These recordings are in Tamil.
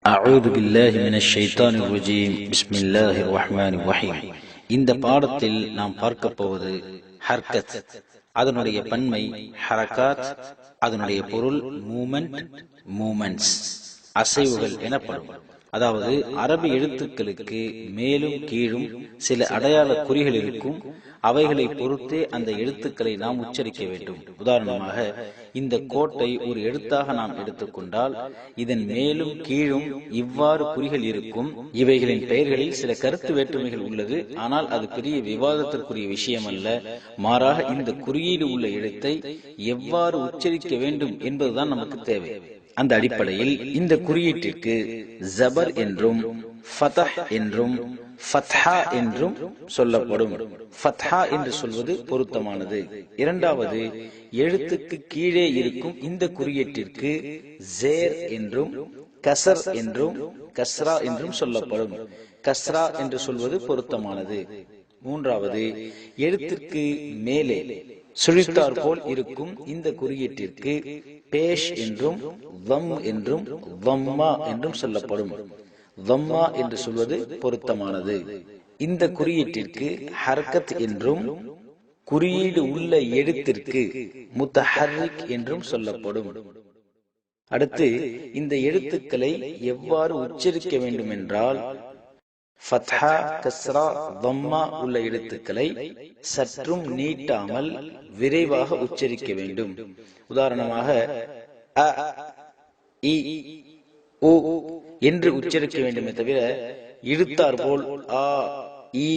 அஊது பில்லாஹி மினஷ் ஷைத்தானிர் ரஜீம். பிஸ்மில்லாஹிர் ரஹ்மானிர் ரஹீம். இந்த பாடத்தில் நாம் பார்க்க போவது ஹர்கத், அதனுடைய பன்மை ஹரகாத், அதனுடைய பொருள் மூமெண்ட், மூமெண்ட்ஸ், அசைவுகள் எனப்படும். அதாவது அரபி எழுத்துக்களுக்கு மேலும் கீழும் சில அடையாள குறிகள் இருக்கும். அவைகளை பொறுத்தே அந்த எழுத்துக்களை நாம் உச்சரிக்க வேண்டும். உதாரணமாக, இந்த கோட்டை ஒரு எழுத்தாக நாம் எடுத்துக்கொண்டால் இதன் மேலும் கீழும் இவ்வாறு குறிகள் இருக்கும். இவைகளின் பெயர்களில் சில கருத்து வேற்றுமைகள் உள்ளது. ஆனால் அது பெரிய விவாதத்திற்குரிய விஷயம் அல்ல. மாறாக இந்த குறியீடு உள்ள எழுத்தை எவ்வாறு உச்சரிக்க வேண்டும் என்பதுதான் நமக்கு தேவை. அந்த அடிப்படையில் இந்த குறியீட்டிற்கு ஜபர் என்றும் ஃபதஹ் என்றும் ஃபத்ஹா என்றும் சொல்லப்படும். ஃபத்ஹா என்று சொல்வது பொருத்தமானது. இரண்டாவது, எழுத்துக்கு கீழே இருக்கும் இந்த குறியீட்டிற்கு ஜேர் என்றும் கசர் என்றும் கஸ்ரா என்றும் சொல்லப்படும். கஸ்ரா என்று சொல்வது பொருத்தமானது. மூன்றாவது, எழுத்திற்கு மேலே சுழித்தார் போல் இருக்கும் இந்த குறியீட்டிற்கு பேஷ் என்றும் வம் என்றும் வம்மா என்றும் சொல்லப்படும். வம்மா என்று சொல்வது பொருத்தமானது. இந்த குறியீட்டிற்கு ஹர்கத் என்றும் குறியீடு உள்ள எழுத்திற்கு முத்தஹர்ரிக் என்றும் சொல்லப்படும். அடுத்து, இந்த எழுத்துக்களை எவ்வாறு உச்சரிக்க வேண்டும் என்றால், ஃபத்ஹா, கஸ்ரா, வம்மா உள்ள எழுத்துக்களை சற்றும் நீட்டாமல் விரைவாக உச்சரிக்க வேண்டும். உதாரணமாக, அ, இ, உ என்று உச்சரிக்க வேண்டுமே தவிர இழுத்தார் போல் ஆ, இ,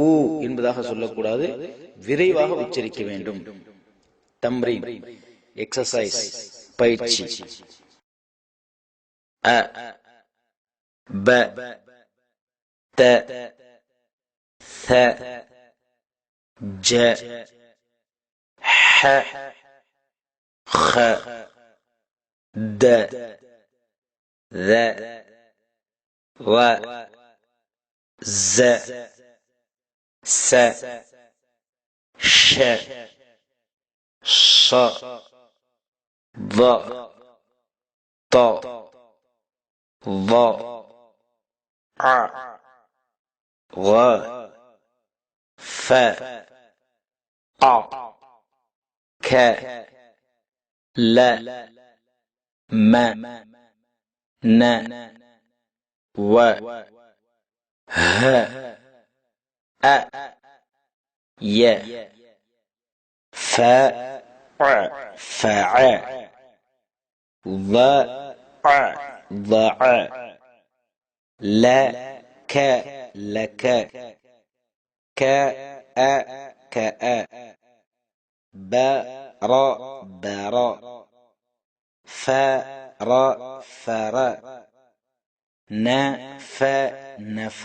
உ என்பதாக சொல்லக்கூடாது. விரைவாக உச்சரிக்க வேண்டும். தம்ரீன், எக்ஸசைஸ், பயிற்சி. அ, ப, த, த, ஜ, ஹ, خ, د, ذ, و, ز, س, ش, ص, ض, ط, ظ, ع, غ, ف, ق, ك, ل, م, ن, و, ه, أ, ي, ف, فع, ض, ضع, ل, ك, لك, ك, أ, كأ, ب, ر, بر, ف, ر, فر, ن, ف, نف,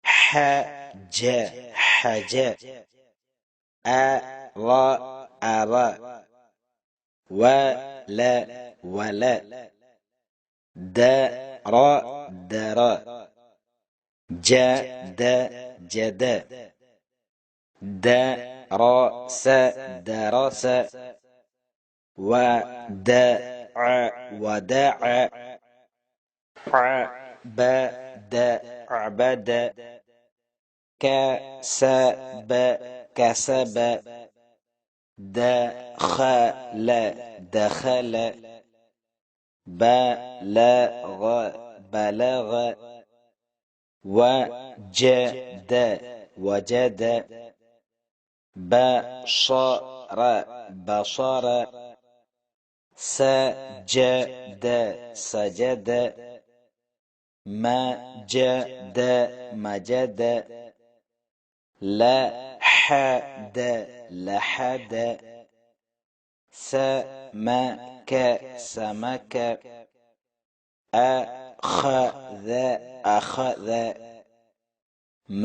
ح, ج, حج, أ, ر, أر, و, ل, ول, د, ر, در, ج, د, جد, د, ر, س, درس, و, د, ع, ودع, ع, ب, د, عبد, ك, س, ب, كسب, د, خ, ل, دخل, ب, ل, غ, بلغ, و, ج, د, وجد, ب, ش, ر, بصر, س, ج, د, سجد, م, ج, د, مجد, ل, ح, د, لحد, س, م, ك, سمك, أ, خ, ذ, أخذ, م,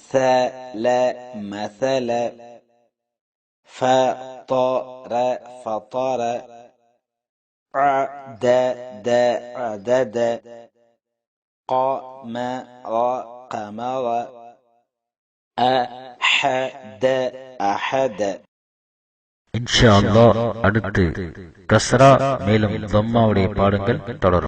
ث, ل, مثل, ف, ط, ر, فطر, ع, د, د, عدد, ق, م, ر, قمر, أ, ح, د, أحد. இன்ஷா அல்லாஹ் அடுத்து கஸ்ரா மேலும் தம்மாவுடைய பாடங்கள் தொடரும்.